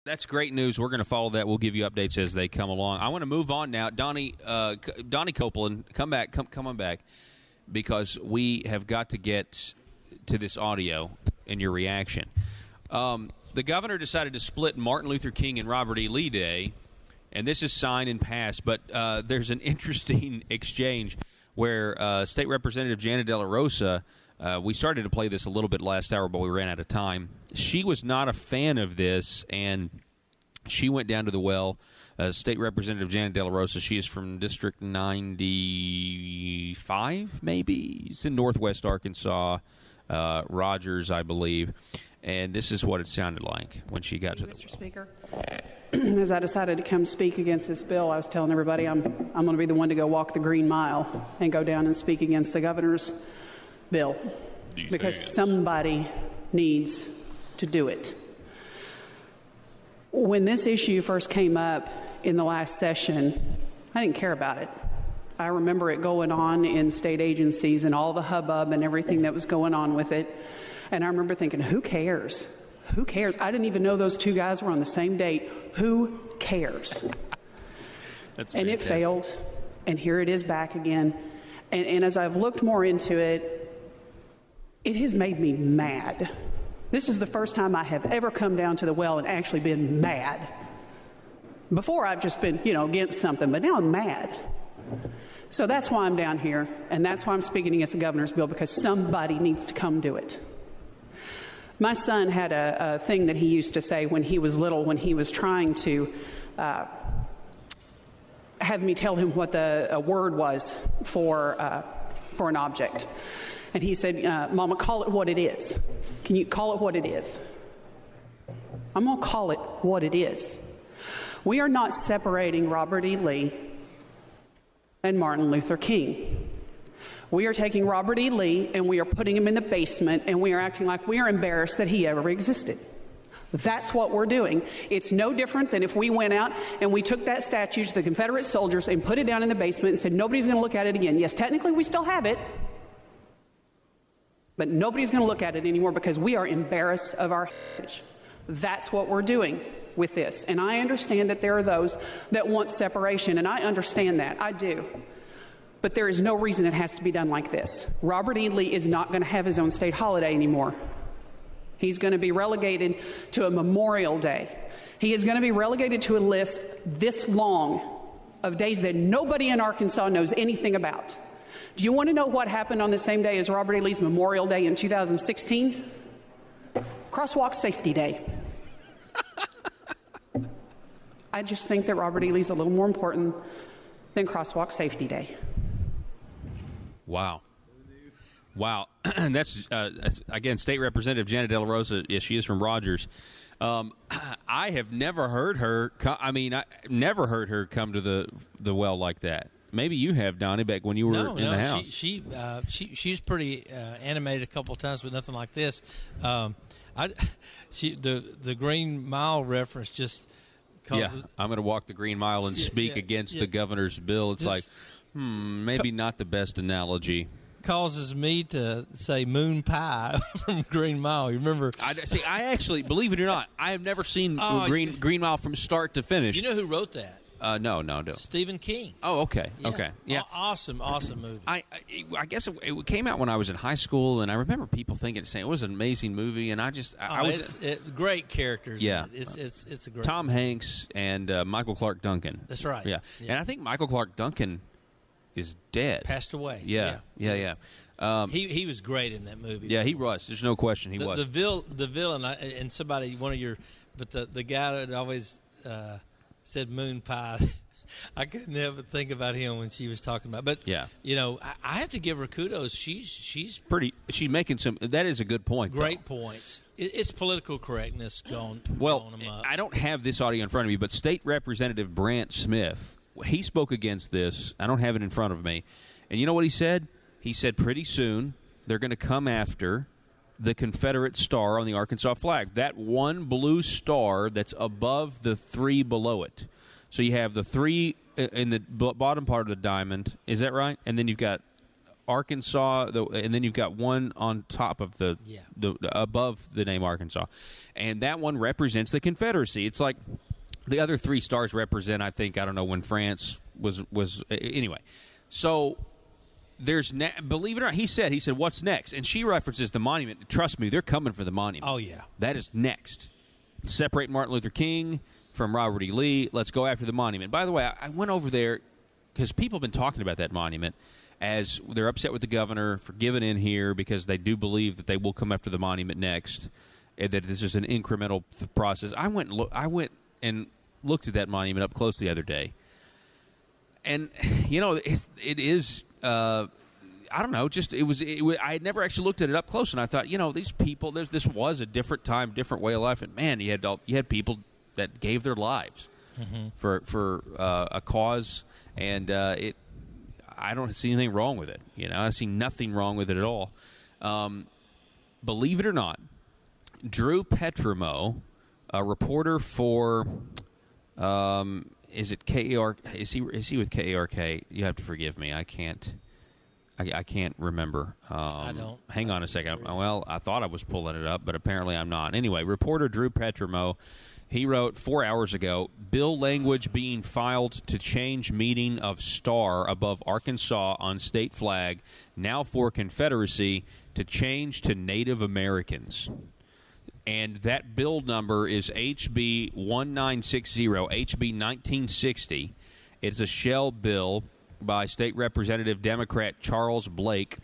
That's great news. We're going to follow that. We'll give you updates as they come along. I want to move on now. Donnie Copeland, come on back, because we have got to get to this audio and your reaction. The governor decided to split Martin Luther King and Robert E. Lee Day, and this is signed and passed, but there's an interesting exchange where State Representative Janet De La Rosa, we started to play this a little bit last hour, but we ran out of time. She was not a fan of this, and she went down to the well. State Representative Janet De La Rosa, she is from District 95, maybe? It's in northwest Arkansas, Rogers, I believe. And this is what it sounded like when she got to the well. Mr. Speaker, as I decided to come speak against this bill, I was telling everybody I'm going to be the one to go walk the Green Mile and go down and speak against the governor's bill, because somebody needs to do it. When this issue first came up in the last session, I didn't care about it. I remember it going on in state agencies and all the hubbub and everything that was going on with it. And I remember thinking, who cares? Who cares? I didn't even know those two guys were on the same date. Who cares? That's and fantastic. It failed, and here it is back again. And as I've looked more into it, it has made me mad. This is the first time I have ever come down to the well and actually been mad. Before I've just been, against something, but now I'm mad. So that's why I'm down here, and that's why I'm speaking against the governor's bill, because somebody needs to come do it. My son had a thing that he used to say when he was little, when he was trying to have me tell him what a word was for an object. And he said, Mama, call it what it is. Can you call it what it is? I'm going to call it what it is. We are not separating Robert E. Lee and Martin Luther King. We are taking Robert E. Lee and we are putting him in the basement, and we are acting like we are embarrassed that he ever existed. That's what we're doing. It's no different than if we went out and we took that statue to the Confederate soldiers and put it down in the basement and said, nobody's going to look at it again. Yes, technically we still have it, but nobody's going to look at it anymore because we are embarrassed of our heritage. That's what we're doing with this. And I understand that there are those that want separation, and I understand that. I do. But there is no reason it has to be done like this. Robert E. Lee is not going to have his own state holiday anymore. He's going to be relegated to a Memorial Day. He is going to be relegated to a list this long of days that nobody in Arkansas knows anything about. Do you want to know what happened on the same day as Robert E. Lee's Memorial Day in 2016? Crosswalk Safety Day. I just think that Robert E. Lee's a little more important than Crosswalk Safety Day. Wow. That's again, State Representative Janet De La Rosa. Yes, she is from Rogers. I have never heard her. I never heard her come to the well like that. Maybe you have, Donnie, back when you were in the house. She's pretty animated a couple of times, but nothing like this. The Green Mile reference just causes. Yeah, I'm going to walk the Green Mile and speak against the governor's bill. It's maybe not the best analogy. Causes me to say moon pie from Green Mile. You remember? I actually, believe it or not, I have never seen Green Mile from start to finish. You know who wrote that? No. Stephen King. Oh, okay. Yeah. Okay. Yeah. Awesome movie. I guess it came out when I was in high school, and I remember people saying it was an amazing movie, and great characters. Yeah. It's a great Tom Hanks and Michael Clark Duncan. That's right. Yeah. And I think Michael Clark Duncan is dead. Passed away. Yeah. He was great in that movie. Yeah, he was. There's no question he was. The villain, and somebody, but the guy that always said moon pie, I couldn't help but think about him when she was talking about. But I have to give her kudos. She's making some. That is a good point. Great points. It's political correctness going. Well, going up. I don't have this audio in front of me, but State Representative Brant Smith, he spoke against this. I don't have it in front of me, and you know what he said? He said pretty soon they're going to come after the Confederate star on the Arkansas flag, that one blue star that's above the three below it. So you have the three in the bottom part of the diamond. Is that right? And then you've got Arkansas, and then you've got one on top of the above the name Arkansas, and that one represents the Confederacy. It's like the other 3 stars represent, I think, I don't know when France was anyway. So there's believe it or not, he said what's next, and she references the monument. Trust me, they're coming for the monument. Oh yeah, that is next. Separate Martin Luther King from Robert E. Lee. Let's go after the monument. By the way, I went over there because people have been talking about that monument as they're upset with the governor for giving in here because they do believe that they will come after the monument next, and that this is an incremental process. I went and looked at that monument up close the other day, and it is. I don't know. Just it was. I had never actually looked at it up close, and I thought, these people. This was a different time, different way of life, and man, you had people that gave their lives for a cause, and I don't see anything wrong with it. I see nothing wrong with it at all. Believe it or not, Drew Petrimo, a reporter for, is it KAR? Is he with KARK? You have to forgive me. I can't remember. I don't. Hang on a second. Well, I thought I was pulling it up, but apparently I'm not. Anyway, reporter Drew Petrimo, he wrote 4 hours ago, bill language being filed to change meaning of star above Arkansas on state flag, now for Confederacy, to change to Native Americans. And that bill number is HB 1960, HB 1960. It's a shell bill by State Representative Democrat Charles Blake,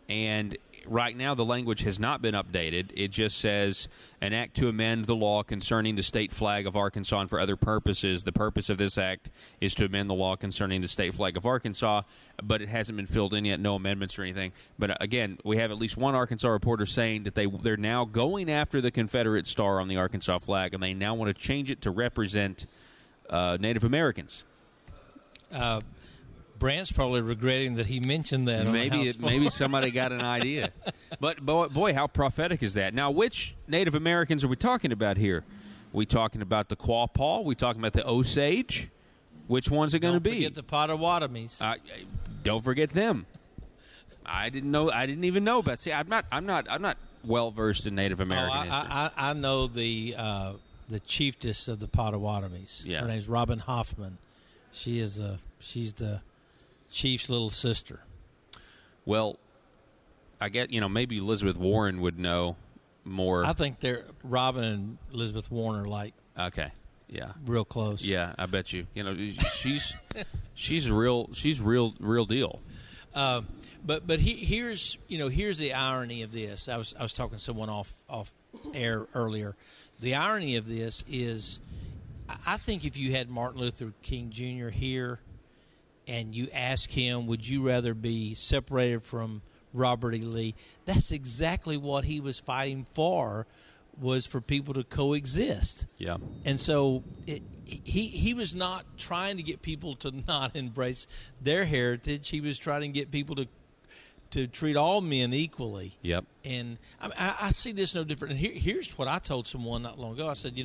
and right now the language has not been updated. It just says an act to amend the law concerning the state flag of Arkansas and for other purposes. The purpose of this act is to amend the law concerning the state flag of Arkansas, but it hasn't been filled in yet, no amendments or anything. But again, we have at least one Arkansas reporter saying that they're now going after the Confederate star on the Arkansas flag, and they now want to change it to represent Native Americans. Brant's probably regretting that he mentioned that. Maybe somebody got an idea, but boy, how prophetic is that? Now, which Native Americans are we talking about here? We talking about the Quapaw? We talking about the Osage? Which one's it going to be? Don't forget the Potawatomis. Don't forget them. I didn't know. I didn't even know about. See, I'm not well versed in Native American history. I know the chiefess of the Potawatomis. Yeah. Her name's Robin Hoffman. She's the chief's little sister. Well, I get maybe Elizabeth Warren would know more. I think Robin and Elizabeth Warren are okay, yeah, real close. Yeah, I bet you. She's real deal. But here's the irony of this. I was talking to someone off air earlier. The irony of this is, I think if you had Martin Luther King Jr. here, and you ask him, would you rather be separated from Robert E. Lee? That's exactly what he was fighting for, was for people to coexist. Yeah. And so he was not trying to get people to not embrace their heritage. He was trying to get people to treat all men equally. Yep. And I see this no different. And here's what I told someone not long ago. I said,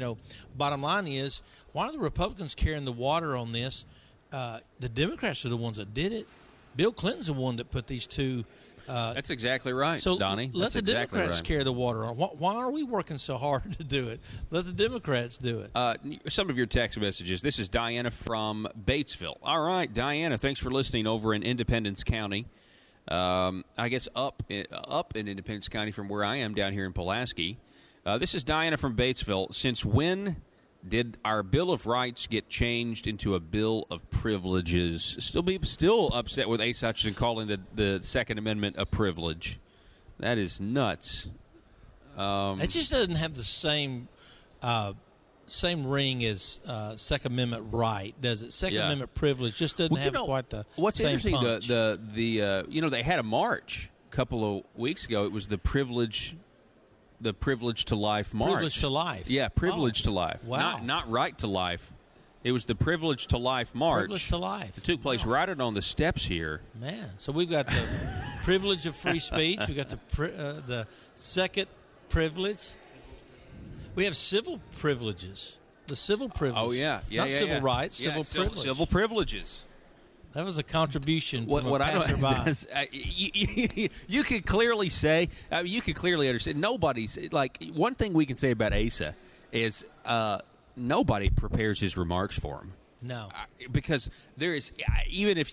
bottom line is, why are the Republicans carrying the water on this? The Democrats are the ones that did it. Bill Clinton's the one that put these two. That's exactly right, so Donnie. Let the Democrats carry the water on. Why are we working so hard to do it? Let the Democrats do it. Some of your text messages. This is Diana from Batesville. All right, Diana, thanks for listening over in Independence County. I guess up in Independence County from where I am down here in Pulaski. This is Diana from Batesville. Since when did our Bill of Rights get changed into a Bill of Privileges? Still upset with Ace Hutchinson calling the Second Amendment a privilege. That is nuts. It just doesn't have the same ring as Second Amendment right, does it? Second Amendment privilege just doesn't have quite the what's same interesting, punch. They had a march a couple of weeks ago. It was the privilege to life march. Privilege to life. Yeah, privilege to life. Wow. Not right to life. It was the privilege to life march. Privilege to life. It took place right on the steps here. Man, so we've got the privilege of free speech. We've got the second privilege. We have civil privileges. The civil privilege. Oh, yeah. Not civil rights, civil privilege. Civil privileges. That was a contribution from what a passerby. You could clearly say, you could clearly understand. Nobody's like, one thing we can say about Asa is nobody prepares his remarks for him. No, because there is even if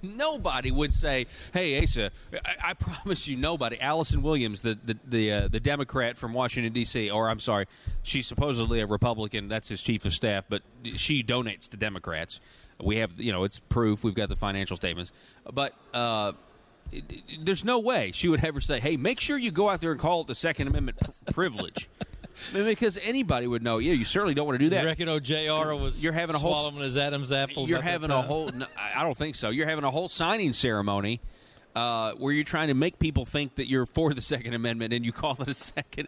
nobody would say, "Hey, Asa, I promise you, nobody." Allison Williams, the Democrat from Washington D.C., or I'm sorry, she's supposedly a Republican. That's his chief of staff, but she donates to Democrats. We have, it's proof. We've got the financial statements, but there's no way she would ever say, "Hey, make sure you go out there and call it the Second Amendment privilege." Because anybody would know. Yeah, you certainly don't want to do that. You reckon JR was you're having a whole swallowing his Adam's apple? You're having a whole. No, I don't think so. You're having a whole signing ceremony where you're trying to make people think that you're for the Second Amendment, and you call it a Second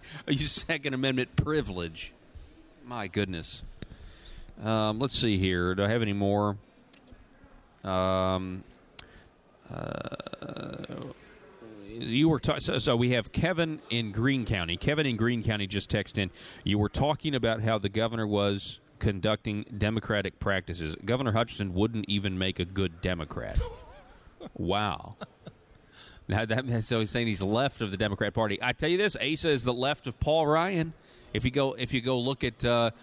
Amendment privilege. My goodness. Let's see here. Do I have any more? You were so we have Kevin in Greene County. Kevin in Greene County just texted in. You were talking about how the governor was conducting Democratic practices. Governor Hutchinson wouldn't even make a good Democrat. Wow. So he's saying he's left of the Democrat Party. I tell you this, Asa is the left of Paul Ryan. If you go look at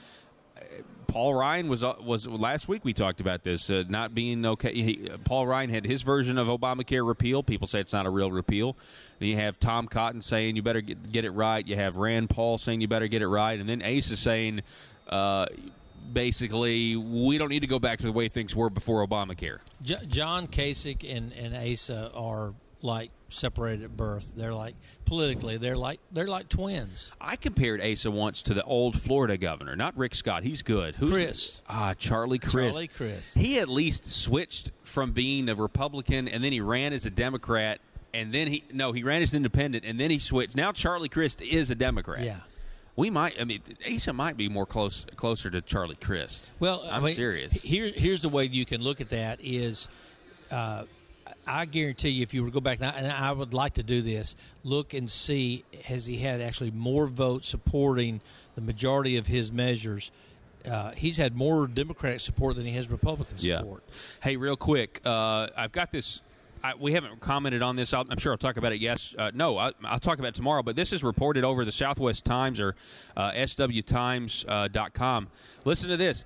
Paul Ryan was last week. We talked about this not being okay. Paul Ryan had his version of Obamacare repeal. People say it's not a real repeal. Then you have Tom Cotton saying you better get it right. You have Rand Paul saying you better get it right, and then Asa saying basically we don't need to go back to the way things were before Obamacare. John Kasich and Asa are like separated at birth. They're like politically, they're like twins. I compared Asa once to the old Florida governor, not Rick Scott. He's good. Who's Chris? Charlie Crist. Charlie Crist. He at least switched from being a Republican, and then he ran as a Democrat, and then he ran as an independent, and then he switched. Now Charlie Crist is a Democrat. Yeah. Asa might be more closer to Charlie Crist. Well, I'm serious. Here's the way you can look at that is. I guarantee you, if you were to go back, and I would like to do this, look and see, has he had actually more votes supporting the majority of his measures? He's had more Democratic support than he has Republican support. Yeah. Hey, real quick, I've got this. We haven't commented on this. I'm sure I'll talk about it. I'll talk about it tomorrow. But this is reported over the Southwest Times or swtimes.com. Listen to this.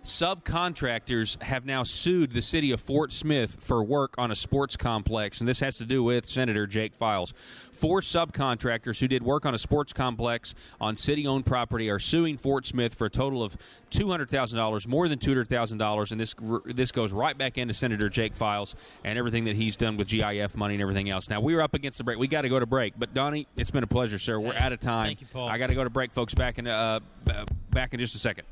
Subcontractors have now sued the city of Fort Smith for work on a sports complex, and this has to do with Senator Jake Files. 4 subcontractors who did work on a sports complex on city-owned property are suing Fort Smith for a total of $200,000, more than $200,000, and this goes right back into Senator Jake Files and everything that he's done with GIF money and everything else. Now, we are up against the break. We got to go to break. But, Donnie, it's been a pleasure, sir. We're out of time. Thank you, Paul. I got to go to break, folks. Back in just a second.